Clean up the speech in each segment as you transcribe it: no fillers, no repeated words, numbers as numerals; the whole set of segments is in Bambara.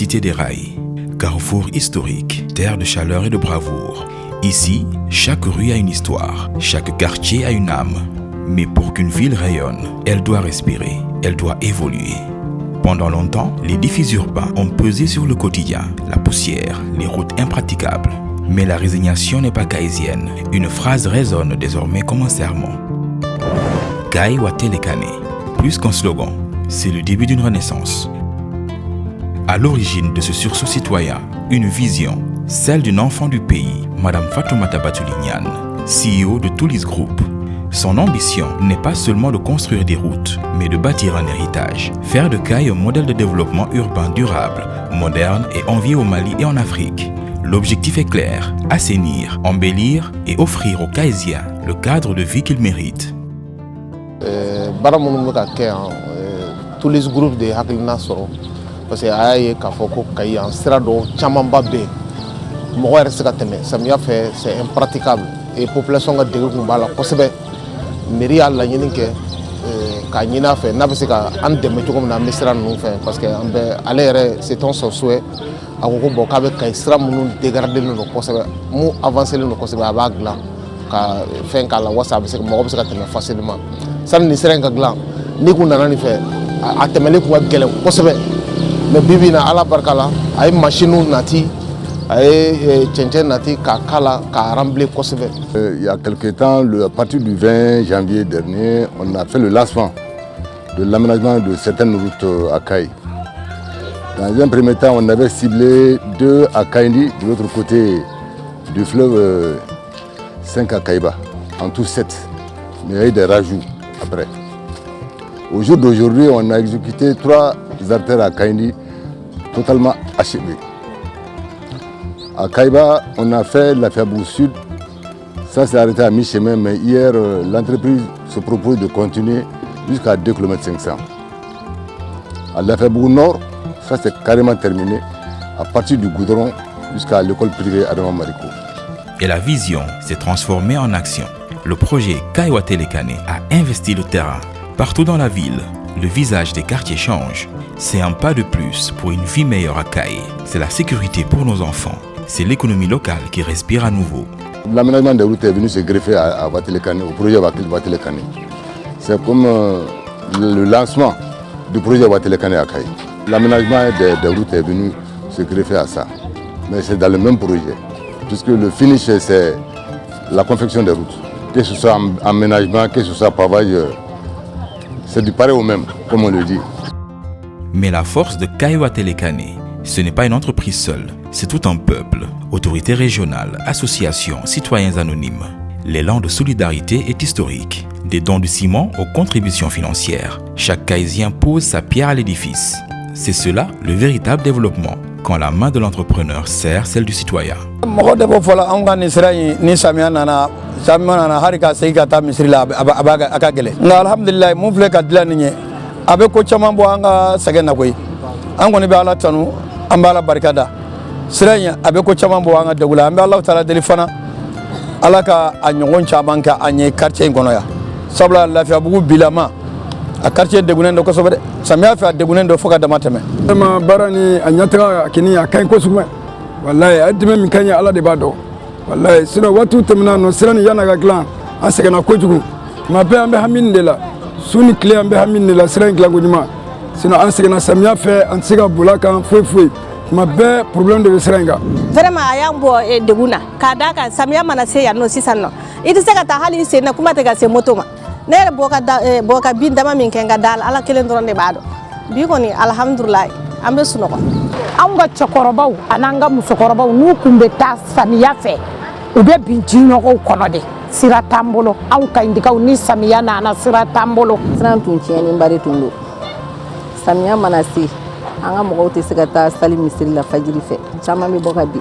cité des rails, carrefour historique, terre de chaleur et de bravoure. Ici, chaque rue a une histoire, chaque quartier a une âme. Mais pour qu'une ville rayonne, elle doit respirer, elle doit évoluer. Pendant longtemps, les défis urbains ont pesé sur le quotidien, la poussière, les routes impraticables. Mais la résignation n'est pas caïsienne. Une phrase résonne désormais comme un sermon. Kai Watele Kane. Plus qu'un slogan, c'est le début d'une renaissance. À l'origine de ce sursaut citoyen, une vision, celle d'une enfant du pays, Madame Fatoumata Batulignan, CEO de Toulis Group. Son ambition n'est pas seulement de construire des routes, mais de bâtir un héritage, faire de Kai un modèle de développement urbain durable, moderne et envié au Mali et en Afrique. L'objectif est clair, assainir, embellir et offrir aux Kaisiens le cadre de vie qu'ils méritent. Tous les groupes de Hakilina Soro, parce que Aye Kafoko Kayi en Strado, Chamambabe, Mower Sekateme, Samia fait c'est impraticable et la population a dégoûté Bala, Kosebe, Myria la Yinike, Kanyina fait, Nabeseka, Andemetum Namesra nous fait, parce que c'est un souhait. A ko bokabe ka isra munu dégrader no kosebe mu avancer no kosebe abagla ka fen kala whatsapp se mo se ka teme facilement san ni serenga glan ni ku nana ni fe a temele ku gele kosebe me bibi na ala barkala ay machine nati ay chenchen nati ka kala ka rembler kosebe. Il y a quelque temps, à partir du 20 janvier dernier, on a fait le lancement de l'aménagement de certaines routes à Kai. Dans un premier temps, on avait ciblé 2 à Kaindi, de l'autre côté du fleuve 5 à Kaïba, en tout 7. Mais il y a eu des rajouts après. Au jour d'aujourd'hui, on a exécuté 3 artères à Kaindi totalement achevées. À Kaïba, on a fait la Fiabou Sud. Ça s'est arrêté à mi-chemin, mais hier, l'entreprise se propose de continuer jusqu'à 2,5 km. À la Fiabou Nord, ça c'est carrément terminé, à partir du goudron jusqu'à l'école privée Adama Mariko. Et la vision s'est transformée en action. Le projet Kai Watele Kane a investi le terrain. Partout dans la ville, le visage des quartiers change. C'est un pas de plus pour une vie meilleure à Kai. C'est la sécurité pour nos enfants. C'est l'économie locale qui respire à nouveau. L'aménagement des routes est venu se greffer à Watele Kane, au projet Watele Kane. C'est comme le lancement du projet Watele Kane à Kai. L'aménagement des routes est venu se greffer à ça. Mais c'est dans le même projet. Puisque le finish, c'est la confection des routes. Que ce soit aménagement, que ce soit pavage, c'est du pareil au même, comme on le dit. Mais la force de Kai Watele Kane, ce n'est pas une entreprise seule. C'est tout un peuple. Autorités régionales, associations, citoyens anonymes. L'élan de solidarité est historique. Des dons de ciment aux contributions financières. Chaque Kaisien pose sa pierre à l'édifice. C'est cela le véritable développement, quand la main de l'entrepreneur sert celle du citoyen. a quartier de Gunendo Kosobe samia fa de Gunendo foka da matame ma barani anyatra kini akan kosuma wallahi adime min kanya ala de bado wallahi sino watu temna no sirani yana ga clan asega na kojugu ma be ambe hamin de la suni clé ambe hamin de la sirani clan gujuma sino asega na samia fe ansiga bulaka foi ma be problème de siranga vraiment ayambo de Guna kadaka samia mana se ya no sisano iti sega ta hali se na kuma tega se motoma nere boka bin dama min kenga dal ala kelen doronde bado bi ko ni alhamdulillah ambe sunoko anga chokorobaw ananga musokorobaw nu kumbe ta samiya fe ube binjino ko konode sira tambolo an ka indikaw ni samiya na sira tambolo sran tun tieni mbare tunlo samiya manasi anga mo te segata sali misiri la fajiri fe chama mi boka bi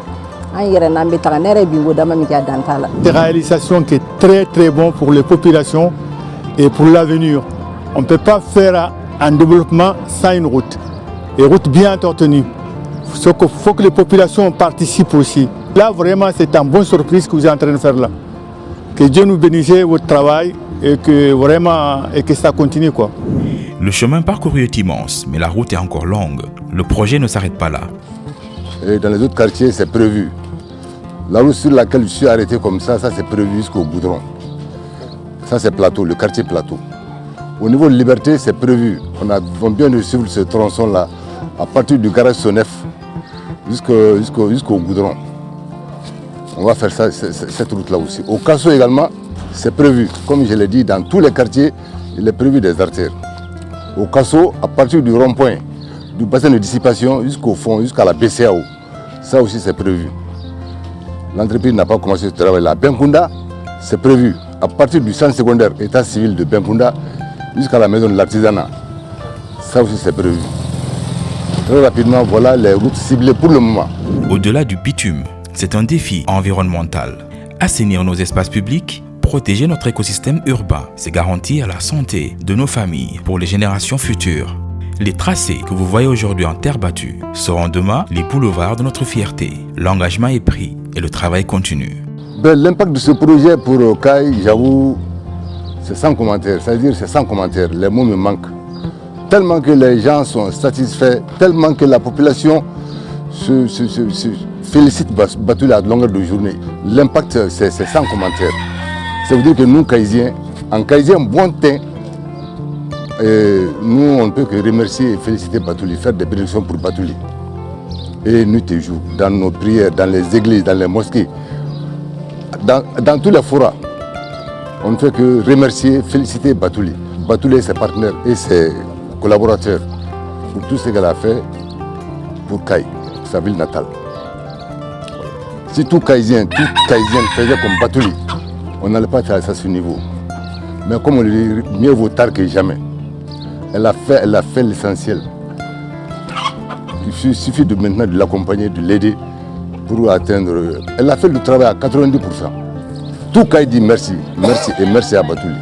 an yere nambe ta nere bingo dama mi ka dantala des réalisations qui est très bon pour les populations et pour l'avenir. On ne peut pas faire un développement sans une route. Et route bien entretenue. Il faut que les populations participent aussi. Là, vraiment, c'est une bonne surprise que vous êtes en train de faire là. Que Dieu nous bénisse votre travail et que vraiment et que ça continue, quoi. Le chemin parcouru est immense, mais la route est encore longue. Le projet ne s'arrête pas là. Et dans les autres quartiers, c'est prévu. La route sur laquelle je suis arrêté comme ça c'est prévu jusqu'au Goudron. Ça c'est Plateau, le quartier Plateau. Au niveau de Liberté, c'est prévu. On vient de suivre ce tronçon-là à partir du garage Sonef jusqu'au Goudron. On va faire ça, cette route-là aussi. Au Casso également, c'est prévu. Comme je l'ai dit, dans tous les quartiers, il est prévu des artères. Au Casso, à partir du rond-point, du bassin de dissipation jusqu'au fond, jusqu'à la BCAO. Ça aussi, c'est prévu. L'entreprise n'a pas commencé ce travail-là. Benkunda, c'est prévu. À partir du centre secondaire état civil de Benkunda jusqu'à la maison de l'artisanat. Ça aussi, c'est prévu. Très rapidement, voilà les routes ciblées pour le moment. Au-delà du bitume, c'est un défi environnemental. Assainir nos espaces publics, protéger notre écosystème urbain, c'est garantir la santé de nos familles pour les générations futures. Les tracés que vous voyez aujourd'hui en terre battue seront demain les boulevards de notre fierté. L'engagement est pris et le travail continue. L'impact de ce projet pour Kai, j'avoue, c'est sans commentaire. C'est-à-dire c'est sans commentaire. Les mots me manquent. Tellement que les gens sont satisfaits, tellement que la population se félicite Batouli à longueur de journée. L'impact, c'est sans commentaire. Ça veut dire que nous, Kaïsiens, en Kaïsien bon teint, nous, on ne peut que remercier et féliciter Batouli, faire des bénédictions pour Batouli. Et nuit et jour, dans nos prières, dans les églises, dans les mosquées, dans tous les forats, on ne fait que remercier, féliciter Batouli. Batouli et ses partenaires et ses collaborateurs pour tout ce qu'elle a fait pour Kai, sa ville natale. Si tout Kaïsien faisait comme Batouli, on n'allait pas faire ça à ce niveau. Mais comme on le dit, mieux vaut tard que jamais. Elle a fait l'essentiel. Il suffit maintenant de l'accompagner, de l'aider pour atteindre. Elle a fait le travail à 90%. Tout Kai dit merci, merci et merci à Batouli.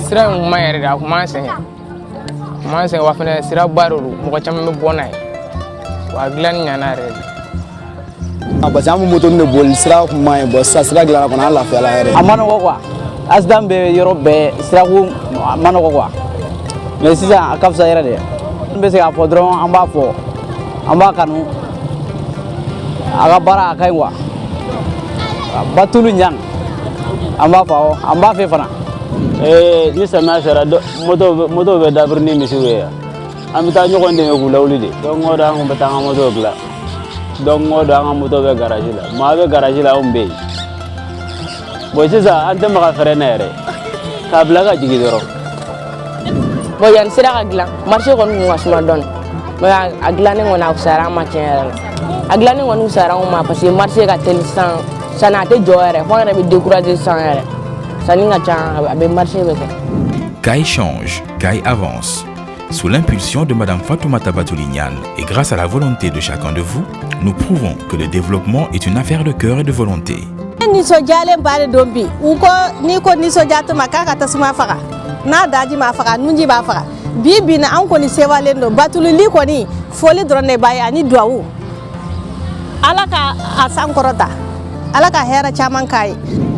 Sira mun ma yɛrɛ de a kun m'an sɛgɛn wa fɛnɛ sira ba de don mɔgɔ caman bɛ bɔ n'a ye wa dilanni ɲana yɛrɛ de. Parce que an bɛ moto de boli sira kun ma ɲi sisan sira dilanna kɔni an lafiyala yɛrɛ. A ma nɔgɔ quoi accident bɛ yɔrɔ bɛɛ sirako a ma nɔgɔ quoi mais sisan a ka fisa yɛrɛ de n bɛ se k'a fɔ dɔrɔn an b'a fɔ an b'a kanu a ka baara a ka ɲi quoi Batouli Niang an b'a fɔ awɔ an b'a fɛ fana. Ni samiya sera moto bɛ dabiri ni misiw ye yan an bɛ taa ɲɔgɔn dɛmɛ k'u lawuli de don o don an kun bɛ taa an ka moto dilan don o don an ka moto bɛ garage la maa bɛ garage la anw bɛ yen bon sisan an tɛ maga fɛrɛ na yɛrɛ k'a bila ka jigin dɔrɔn. Bon yanni sira ka dilan marché kɔni kun ka suma dɔɔni mais a dilanni kɔni a fisayara an ma tiɲɛ yɛrɛ la a dilanni kɔni fisayara anw ma parce que marché ka teli sisan sanni a tɛ jɔ yɛrɛ fo an yɛrɛ bɛ décourager sisan yɛrɛ. Kai change, Kai avance. Sous l'impulsion de Madame Fatoumata Batouli Niang et grâce à la volonté de chacun de vous, nous prouvons que le développement est une affaire de cœur et de volonté.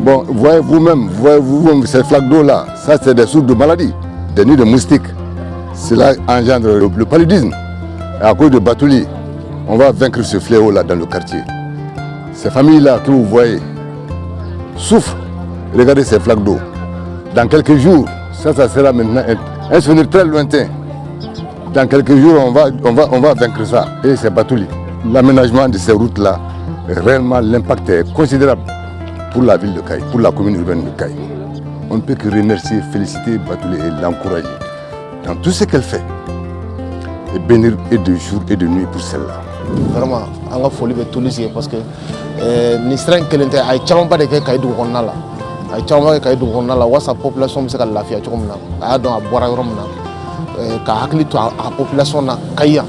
Bon, voyez vous-même, ces flaques d'eau-là, ça c'est des sources de maladies, des nids de moustiques. Cela engendre le paludisme. Et à cause de Batouli, on va vaincre ce fléau-là dans le quartier. Ces familles-là que vous voyez souffrent. Regardez ces flaques d'eau. Dans quelques jours, ça sera maintenant un souvenir très lointain. Dans quelques jours, on va vaincre ça. Et c'est Batouli. L'aménagement de ces routes-là, réellement l'impact est considérable pour la ville de Kai, pour la commune urbaine de Kai. On ne peut que remercier, féliciter Batouli et l'encourager dans tout ce qu'elle fait. Et bénir et de jour et de nuit pour celle-là. Vraiment, on a folie de tous les parce que ni serait que l'intérêt a été pas de Kai du Ronala. A été pas de Kai du Ronala, ou sa population se la fia chomna. A donc à boire romna. Ka hakli to a population na Kaya.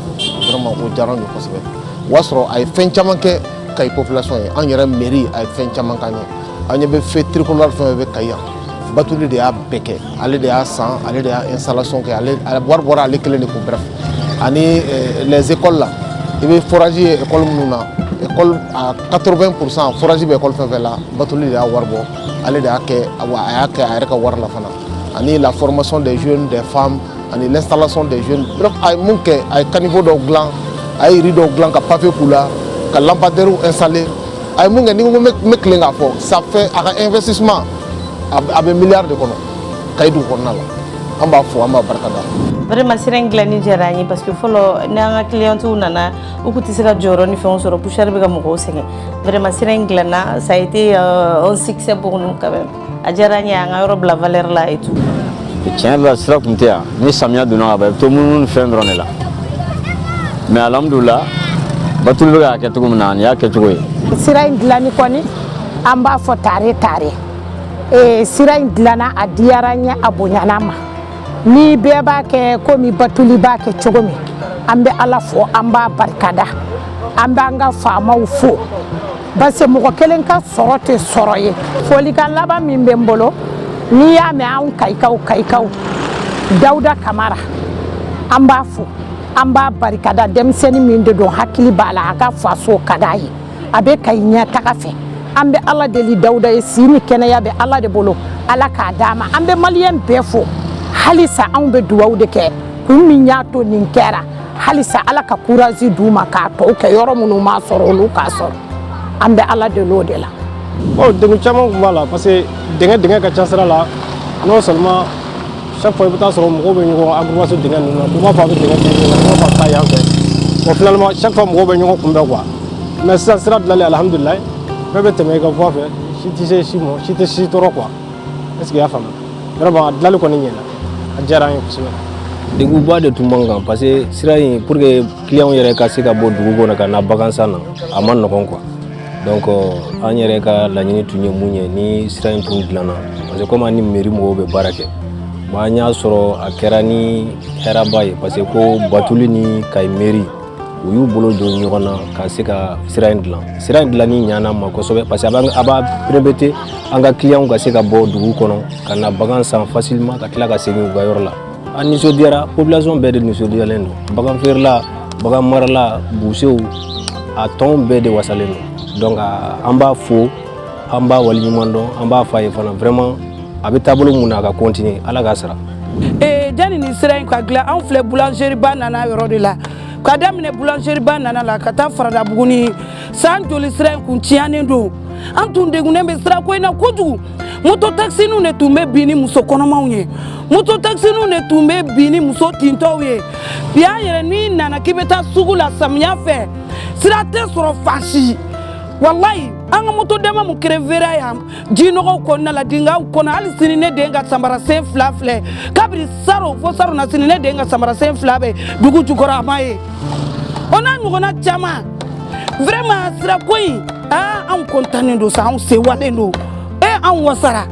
Vraiment au jaran parce que wasro ay fen chaman ke Kayi population ye an yɛrɛ mairie a ye fɛn caman k'an ye an ɲɛ bɛ feu tricolore fɛn bɛ Kayi yan Batuli de y'a bɛɛ kɛ ale de y'a san ale de y'a installation kɛ ale wari bɔra ale kelen de kun bref ani les écoles là i bɛ forage ye école minnu na école à 80% forage bɛ école fɛn fɛn la Batuli de y'a wari bɔ ale de y'a kɛ a y'a kɛ a yɛrɛ ka wari la fana ani la formation des jeunes des femmes ani l'installation des jeunes bref a ye mun kɛ a ye caniveau dɔw dilan a ye riz dɔw dilan ka papier k'u la ka lampadaires installer a ye mun kɛ ni ko n bɛ tilen k'a fɔ ça fait a ka investissement a bɛ milliard de kɔnɔ Kayi dugu kɔnɔna la an b'a fɔ an b'a barika da. Vraiment sira in dilanni diyara an ye parce que fɔlɔ n'an ka clientew nana u kun tɛ se ka jɔyɔrɔ ni fɛnw sɔrɔ poussière bɛ ka mɔgɔw sɛgɛn vraiment sira in dilanna ça a été un succès pour nous quand même a diyara an ye an ka yɔrɔ bila valeur la et tout. Tiɲɛ yɛrɛ la sira kun tɛ yan ni samiya donna ka ban i bɛ to munumunu fɛn dɔrɔn de la mais alhamdulilah Batuli bɛ k'a kɛ cogo min na nin y'a kɛ cogo ye. Sira in dilanni kɔni an b'a fɔ tare tare sira in dilanna a diyara n ye a bonyana ma ni bɛɛ b'a kɛ komi Batuli b'a kɛ cogo min an bɛ Ala fo an b'a barikada an b'an ka faamaw fo parce que mɔgɔ kelen ka sɔrɔ tɛ sɔrɔ ye folikan laban min bɛ n bolo n'i y'a mɛn anw Kayikaw Dawuda Kamara an b'a fo an b'a barikada denmisɛnnin min de don hakili b'a la a ka faso ka d'a ye a bɛ Kayi ɲɛtaga fɛ an bɛ Ala deli Dawuda ye si ni kɛnɛya bɛ Ala de bolo Ala k'a d'a ma an bɛ maliyɛn bɛɛ fo halisa anw bɛ dugawu de kɛ kun min y'a to nin kɛra halisa Ala ka courage d'u ma k'a tɔw kɛ yɔrɔ minnu m'a sɔrɔ olu k'a sɔrɔ an bɛ Ala deli o de la. Bon degun caman tun b'a la parce que dingɛ ka ca sira la non seulement chaque fois i bɛ taa sɔrɔ mɔgɔw bɛ ɲɔgɔn agglomération dingɛ ninnu na k'u b'a fɔ a bɛ dingɛ tigɛ k'u b'a fɔ a taa yan fɛ bon finalement chaque fois mɔgɔw bɛ ɲɔgɔn kunbɛn quoi mais sisan sira dilanlen alhamdulilayi bɛɛ bɛ tɛmɛ i ka voie fɛ si tɛ se si ma si tɛ si tɔɔrɔ quoi est ce que i y'a faamu vraiment a dilanli kɔni ɲɛna a diyara an ye kosɛbɛ. Degunba de tun b'an kan parce que sira in pour que client yɛrɛ ka se ka bɔ dugu kɔnɔ ka na bagan san na a ma nɔgɔn quoi donc an yɛrɛ ka laɲini tun ye mun ye ni sira in tun dilanna parce que comme an ni mairie mɔgɔw bɛ baara kɛ bon an y'a sɔrɔ a kɛra ni hɛrɛba ye parce que ko Batuli ni Kayi mairie u y'u bolo don ɲɔgɔn na ka se ka sira in dilan sira in dilanni ɲana ma kosɛbɛ parce que a b'a permettre an ka client ka se ka bɔ dugu kɔnɔ ka na bagan san facilement ka tila ka segin u ka yɔrɔ la an nisɔndiyara population bɛɛ de nisɔndiyalen don bagan feerela bagan marala busew a tɔn bɛɛ de wasalen don donc an b'a fo an b'a waleɲuman dɔn an b'a fɔ a ye fana vraiment a bɛ taabolo mun na a ka continuer Ala k'a sara. Janni nin sira in ka dilan anw filɛ boulangerie ba nana yɔrɔ de la ka daminɛ boulangerie ba nana la ka taa Farada Buguni san joli sira in kun tiɲɛnen don an tun degunnen bɛ sira ko in na kojugu moto taxiniw de tun bɛ bin ni muso kɔnɔmaw ye moto taxiniw de tun bɛ bin ni muso tintɔw ye bi an yɛrɛ n'i nana k'i bɛ taa sugu la samiya fɛ sira tɛ sɔrɔ fan si wallahi an ka moto dama mun crévera yan jinɔgɔw kɔnɔna la dingaw kɔnɔ hali sini ne den ka samarasen fila filɛ kabiri saro fo saro na sini ne den ka samarasen fila bɛ dugu jukɔrɔ a ma ye o n'a ɲɔgɔnna caman vraiment sira ko in anw kɔntannen don sa anw sewalen don anw wasara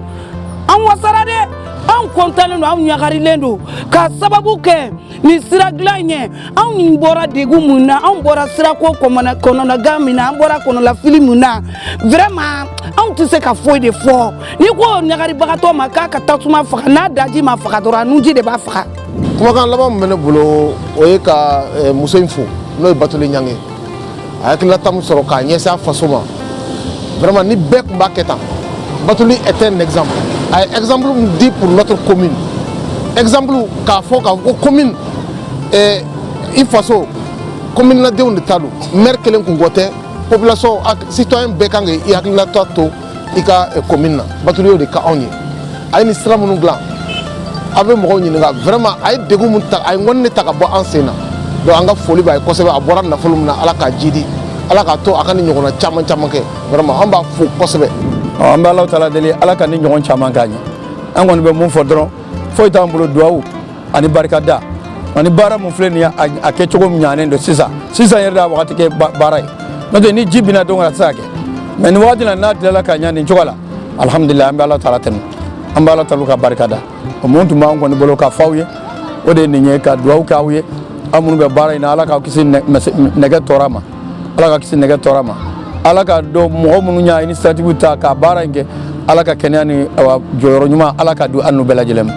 dɛ anw kɔntannen don anw ɲagarilen don ka sababu kɛ nin sira dilan ɲɛ anw ni bɔra degun mun na anw bɔra sirako kɔnɔnagan min na an bɔra kɔnɔnafili mun na vraiment anw tɛ se ka foyi de fɔ n'i ko ɲagaribagatɔ ma k'a ka tasuma faga n'a daji ma faga dɔrɔn a nunji de b'a faga. kumakan laban min bɛ ne bolo o ye ka muso in fo n'o ye Batuli Ɲange a hakililata min sɔrɔ k'a ɲɛsin a faso ma vraiment ni bɛɛ tun b'a kɛ tan Batuli est un exemple a ye exemple min di pour notre commune exemple k'a fɔ ko commune i faso commune na denw de ta don maire kelen kun kɔ tɛ population citoyen bɛɛ kan k'i hakililata to i ka commune na Batuli y'o de ka anw ye a ye nin sira minnu dilan a bɛ mɔgɔw ɲininka vraiment a ye degun min ta a ye ŋɔni de ta ka bɔ an sen na donc an ka foli b'a ye kosɛbɛ a bɔra nafolo min na Ala k'a jidi Ala k'a to a ka ni ɲɔgɔnna caman kɛ vraiment an b'a fo kosɛbɛ. an bɛ Alahu taala deli Ala ka ni ɲɔgɔn caman k'an ye an kɔni bɛ mun fɔ dɔrɔn foyi t'an bolo duwawu ani barikada ani baara mun filɛ nin ye a kɛcogo min ɲanen don sisan yɛrɛ de y'a wagati kɛ baara ye n'o tɛ ni ji binna don a tɛ se ka kɛ mais nin wagati la n'a tilala ka ɲa nin cogo la alhamdulilayi an bɛ Alahu taala tanu an bɛ Alahu taala ka barikada o mun tun b'an kɔni bolo ka fɔ aw ye o de ye nin ye ka duwawu kɛ aw ye aw minnu bɛ baara in na Ala k'aw kisi nɛgɛ tɔɔrɔ ma Ala ka kisi nɛgɛ tɔɔrɔ ma ala ka do mɔgɔ minnu y'a initiative ta ka baara in kɛ ala ka kɛnɛya ni jɔyɔrɔ ɲuman ala ka don an n'u bɛɛ lajɛlen ma.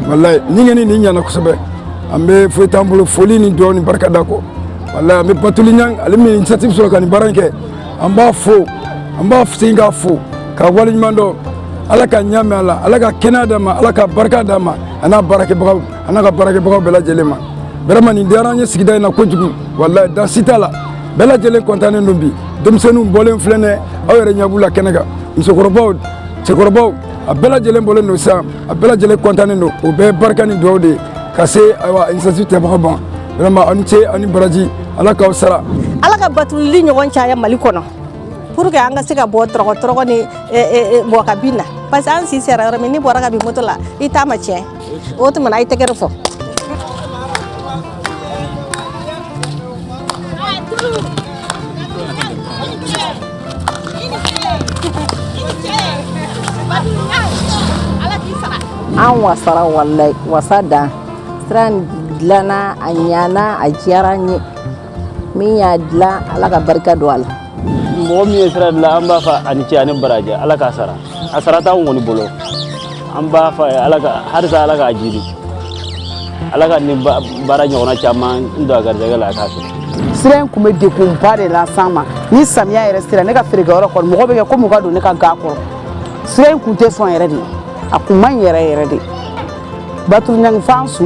Wallahi ni ngeen ni ɲana kosɛbɛ an bɛ foyi t'an bolo foli ni dugawu ni barika da kɔ wallahi an bɛ Batuli Ɲang ale min initiative sɔrɔ ka nin baara in kɛ an b'a fo an b'a segin k'a fo ka wale ɲuman dɔn ala ka ɲa mɛn a la ala ka kɛnɛya d'a ma ala ka barika d'a ma a n'a baarakɛbagaw a n'a ka baarakɛbagaw bɛɛ lajɛlen ma vraiment nin diyara an ye sigida in na kojugu wallahi dansi t'a la bɛɛ lajɛlen kɔntannen don bi denmisɛnninw bɔlen filɛ dɛ aw yɛrɛ ɲɛ b'u la kɛnɛ kan musokɔrɔbaw cɛkɔrɔbaw a bɛɛ lajɛlen bɔlen don sisan a bɛɛ lajɛlen kɔntannen don o bɛɛ ye barika ni dugawu de ye ka se ayiwa initiative tɛbaga ma vraiment aw ni ce aw ni baraji ala k'aw sara ala ka batulili ɲɔgɔn caya Mali kɔnɔ pour que an ka se ka bɔ tɔrɔgɔ ni bɔ ka bin na parce que an si sera yɔrɔ min ni bɔra ka bin moto la i t'a ma tiɲɛ o tuma na i tɛgɛrɛ fɔ. an wasara wallahi wasa dan sira dilanna a ɲana a diyara n ye min y'a dilan ala ka barika don a la mɔgɔ min ye sira dilan an b'a fɔ a ni ce ani baraji ala k'a sara a sara t'anw kɔni bolo an b'a fɔ ala ka halisa ala k'a jiri ala ka nin baara ɲɔgɔnna caman n don a garijɛgɛ la a k'a sɔrɔ sira in tun bɛ degunba de las'an ma ni samiya yɛrɛ sera ne ka feerekɛyɔrɔ kɔni mɔgɔ bɛ kɛ komi u ka don ne ka ga kɔrɔ sira in tun tɛ sɔn yɛrɛ de a kun man yɛrɛ yɛrɛ de Batuli Ɲang fan su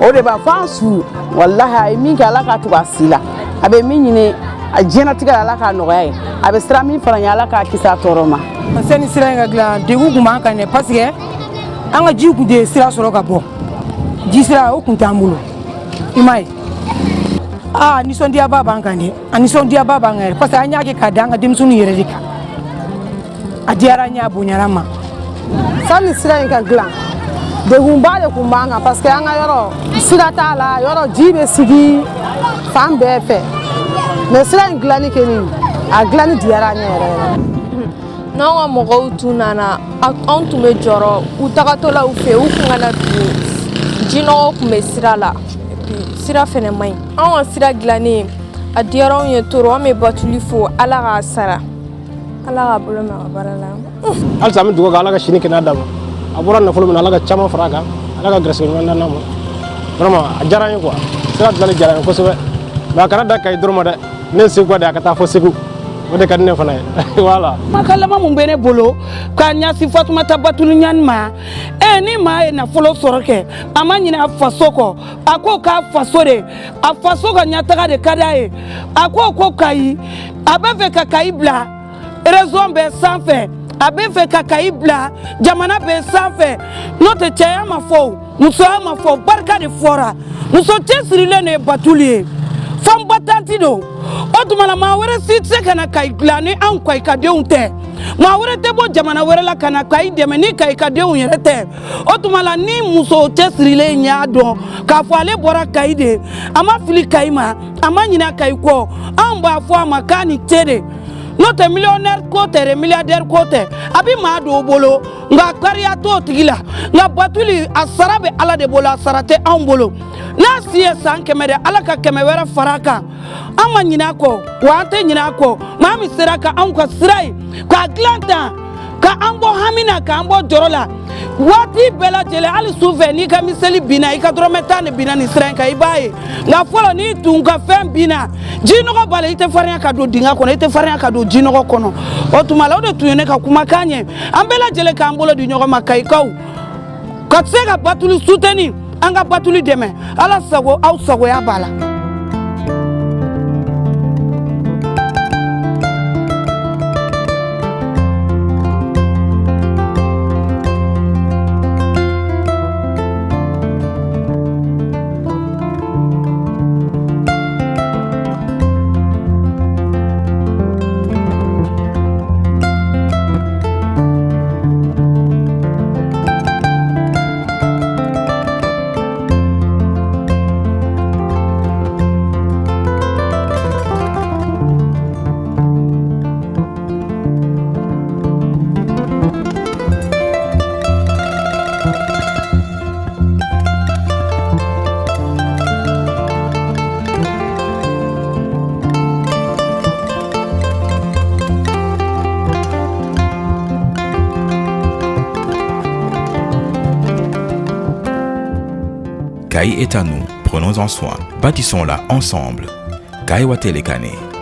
o de b'a fan su wallahi a ye min kɛ ala k'a tugu a si la a bɛ min ɲini a diɲɛnatigɛ la ala k'a nɔgɔya ye a bɛ sira min fara ɲɛ ala k'a kisi a tɔɔrɔ ma. parce que ni sira in ka dilan degun tun b'an kan dɛ parce que an ka ji tun tɛ sira sɔrɔ ka bɔ ji sira o tun t'an bolo i m'a ye nisɔndiyaba b'an kan dɛ a nisɔndiyaba b'an kan yɛrɛ parce que an y'a kɛ k'a da an ka denmisɛnninw yɛrɛ de kan a diyara n ye a bonyara n ma. sani sira in ka dilan degunba de tun b'an kan parce que an ka yɔrɔ sira t'a la yɔrɔ ji bɛ sigi fan bɛɛ fɛ mais sira in dilanni kɛli a dilanni diyara an ye yɛrɛ yɛrɛ. n'anw ka mɔgɔw tun nana anw tun bɛ jɔrɔ u tagatɔla u fɛ u tun kana don jinɔgɔ tun bɛ sira la sira fɛnɛ man ɲi anw ka sira dilanni a diyara anw ye toro an bɛ Batuli fo ala k'a sara ala k'a bolo mɛn a ka baara la. halisa an bɛ dugawu kɛ ala ka sini kɛnɛya d'a ma a bɔra nafolo min na ala ka caman fara a kan ala ka garisɛgɛ ɲuman d'an ma vraiment a diyara n ye quoi sira dilanni diyara n ye kosɛbɛ mais a kana da Kayi dɔrɔn ma dɛ ne ye Segu de a ka taa fɔ Segu o de ka di ne fana ye voilà. makalama mun bɛ ne bolo k'a ɲɛsin Fatumata Batuli Ɲang ma ni maa ye nafolo sɔrɔ kɛ a ma ɲinɛ a faso kɔ a ko k'a faso de a faso ka ɲɛtaga de ka d'a ye a ko Kayi a bɛ fɛ ka Kayi bila région bɛɛ sanfɛ a bɛ fɛ ka Kayi bila jamana bɛɛ sanfɛ n'o tɛ cɛya ma fɔ musoya ma fɔ barika de fɔra muso cɛsirilen de ye Batuli ye fɛn batanti don o tuma na maa wɛrɛ si tɛ se ka na Kayi dilan ni anw Kayikadenw tɛ maa wɛrɛ tɛ bɔ jamana wɛrɛ la ka na Kayi dɛmɛ ni Kayikadenw yɛrɛ tɛ o tuma na ni muso cɛsirilen y'a dɔn k'a fɔ ale bɔra Kayi de a ma fili Kayi ma a ma ɲinɛ Kayi kɔ anw b'a fɔ a ma k'a ni ce de n'o tɛ millionnaire ko tɛ dɛ milliardaire ko tɛ a bɛ maa dɔw bolo nka kariya t'o tigi la nka Batuli a sara bɛ ala de bolo a sara tɛ anw bolo n'a si ye san 100 de ala ka 100 wɛrɛ fara a kan an ma ɲinɛ a kɔ wa an tɛ ɲinɛ a kɔ maa min sera ka anw ka sira ye k'a dilan tan ka an bɔ hami na k'an bɔ jɔrɔ la waati bɛɛ lajɛlen hali su fɛ n'i ka miseli binna i ka dɔrɔmɛ 10 de binna nin sira in kan i b'a ye nka fɔlɔ n'i tun ka fɛn binna jinɔgɔ b'a la i tɛ farinya ka don dingɛ kɔnɔ i tɛ farinya ka don jinɔgɔ kɔnɔ o tuma la o de tun ye ne ka kumakan ye an bɛɛ lajɛlen k'an bolo di ɲɔgɔn ma Kayikaw ka se ka Batuli soutenir an ka Batuli dɛmɛ ala sago aw sagoya b'a la. Kai est à nous, prenons-en soin, bâtissons-la ensemble. Kai Watelekane.